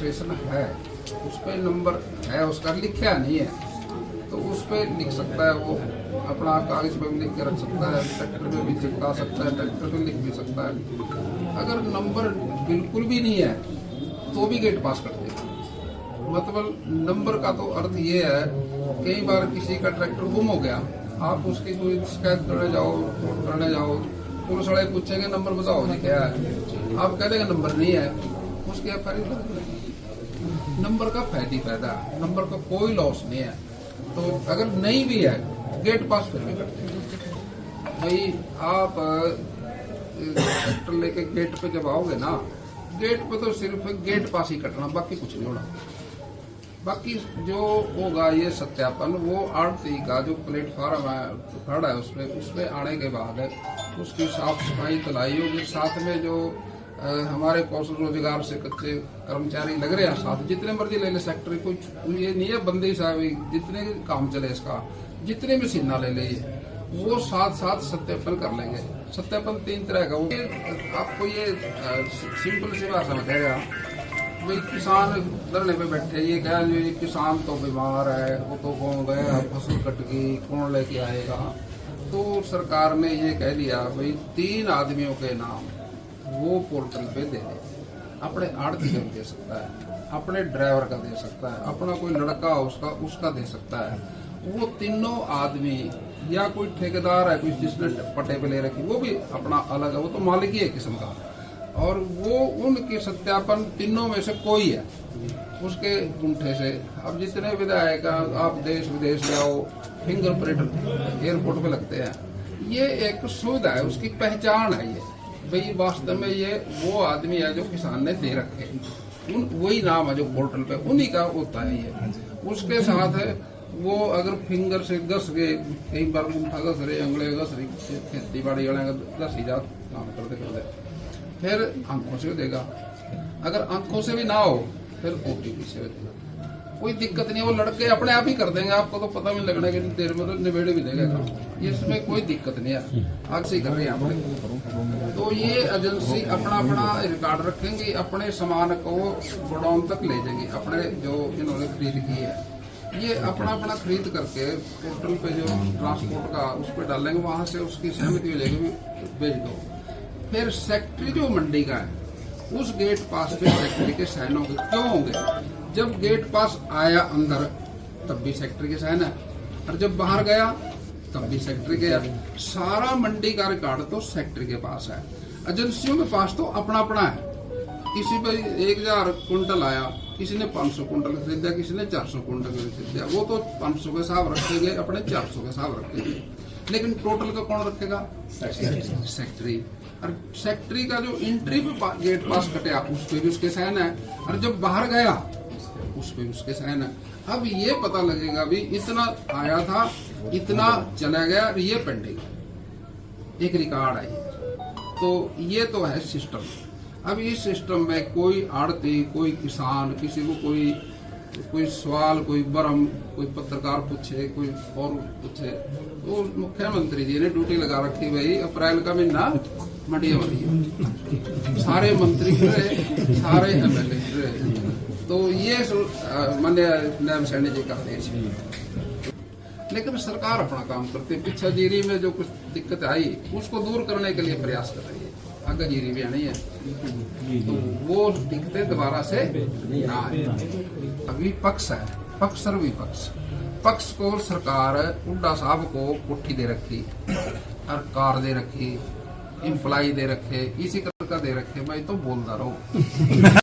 Registration है, उस पर नंबर है, उसका लिखा नहीं है, तो उस पर लिख सकता है, वो अपना कागज पे भी लिख के रख सकता है, ट्रैक्टर पे भी चिपका सकता है, ट्रैक्टर पे लिख भी सकता है। अगर नंबर बिल्कुल भी नहीं है तो भी गेट पास कर देगा। मतलब नंबर का तो अर्थ ये है, कई बार किसी का ट्रैक्टर गुम हो गया, आप उसकी कोई शिकायत करने जाओ, रिपोर्ट करने जाओ, पुलिस वाले पूछेंगे नंबर बताओ जी क्या है, आप कह देंगे नंबर नहीं है, उसकी एफआईआर लग जाएगी। नंबर का फायदा है, नंबर का कोई लॉस नहीं है। तो अगर नहीं भी है गेट पास फिर भी करते हैं। भाई आप ट्रैक्टर लेके गेट पे जब आओगे ना, गेट पे तो सिर्फ गेट पास ही कटना, बाकी कुछ नहीं होना। बाकी जो होगा ये सत्यापन, वो आरती का जो प्लेटफॉर्म है खड़ा है उसमें आने के बाद उसकी साफ सफाई तलाई होगी। साथ में जो हमारे कौशल रोजगार से कच्चे कर्मचारी लग रहे हैं, साथ जितने मर्जी ले ले सेक्टर, कुछ ये नहीं है बंदी साहब, जितने काम चले इसका, जितने मशीना ले ले वो साथ सत्यापन कर लेंगे। सत्यापन 3 तरह का, वो आपको ये सिंपल सी भाषा में कहेगा भाई किसान धरने पे बैठे, ये कह किसान तो बीमार है, वो तो गाँव गया, फसल कट गई, कौन लेके आएगा। तो सरकार ने ये कह दिया भाई 3 आदमियों के नाम वो पोर्टल पे दे दे। अपने आड़ती का दे सकता है, अपने ड्राइवर का दे सकता है, अपना कोई लड़का उसका दे सकता है। वो तीनों आदमी या कोई ठेकेदार है, कोई जिसने पट्टे पे ले रखी, वो भी अपना अलग है, वो तो मालिक ही है किस्म का। और वो उनके सत्यापन तीनों में से कोई है, उसके गुंठे से। अब जितने विधायक आप देश विदेश जाओ, फिंगरप्रिंट एयरपोर्ट पे लगते हैं, ये एक सुविधा है, उसकी पहचान है ये भाई वास्तव में ये वो आदमी है जो किसान ने दे रखे, वही नाम है जो पोर्टल पे उन्हीं का होता है ये। उसके साथ है वो अगर फिंगर से घस गए, कई बार अंगूठा घस रहे, अंगड़े घस रही, खेती बाड़ी वाले घस ही जात काम करते फिर आंखों से देगा। अगर आंखों से भी ना हो फिर ओटीपी से देगा। कोई दिक्कत नहीं है, वो लड़के अपने आप ही कर देंगे, आपको तो पता भी लगना कि देर में तो निबेड़े भी देगा काम, इसमें कोई दिक्कत नहीं है, आग से कर रहे हैं अपने। तो ये एजेंसी अपना रिकॉर्ड रखेंगी, अपने सामान को गोडाउन तक ले जाएंगी, अपने जो इन्होंने खरीद की है ये अपना खरीद करके पोर्टल पे जो ट्रांसपोर्ट का उस पर डालेंगे, वहां से उसकी सहमति हो जाएगी, भेज दो। फिर सेक्रेटरी जो मंडी का है उस गेट पास पे सेक्रेटरी के साइन होंगे। क्यों होंगे? जब गेट पास आया अंदर तब भी सेक्रेटरी के साइन है, और जब बाहर गया तब भी सेक्रेटरी के है। सारा मंडी का रिकॉर्ड तो सेक्रेटरी के पास है। एजेंसियों के पास तो अपना है। किसी पे 1000 कुंटल आया, किसी ने 500 कुंटल खरीदा, किसी ने 400 कुंटल खरीदा, वो तो 500 के हिसाब रखेंगे, अपने 400 के हिसाब रखेंगे, लेकिन टोटल का कौन रखेगा? सेक्रेटरी। और सेक्रेटरी का जो एंट्री पे गेट पास कटा उस पे भी उसके साइन है, और जब बाहर गया उस पे उसके साइन है। अब ये पता लगेगा भी इतना आया था, इतना चला गया, ये पेंडिंग, एक रिकॉर्ड है। तो ये तो है सिस्टम। अब इस सिस्टम में कोई आड़ती, कोई किसान, किसी को कोई सवाल, कोई बरम, कोई पत्रकार पूछे, कोई और पूछे, तो मुख्यमंत्री जी ने ड्यूटी लगा रखी भाई अप्रैल का महीना मंडिया वाली, सारे मंत्री रहे, सारे एमएलए रहे। तो ये नायब सैनी जी का आदेश है। लेकिन सरकार अपना काम करती है। पीछे जीरी में जो कुछ दिक्कत आई उसको दूर करने के लिए प्रयास कर रही है, आगे जीरी भी आनी है, तो वो दिक्कतें दोबारा से ना आए। अभी पक्ष है, पक्ष और विपक्ष। पक्ष को सरकार हुड्डा साहब को कोठी दे रखी और कार दे रखी, एम्प्लाई दे रखे, इसी तरह का दे रखे, मैं तो बोलता रहूं।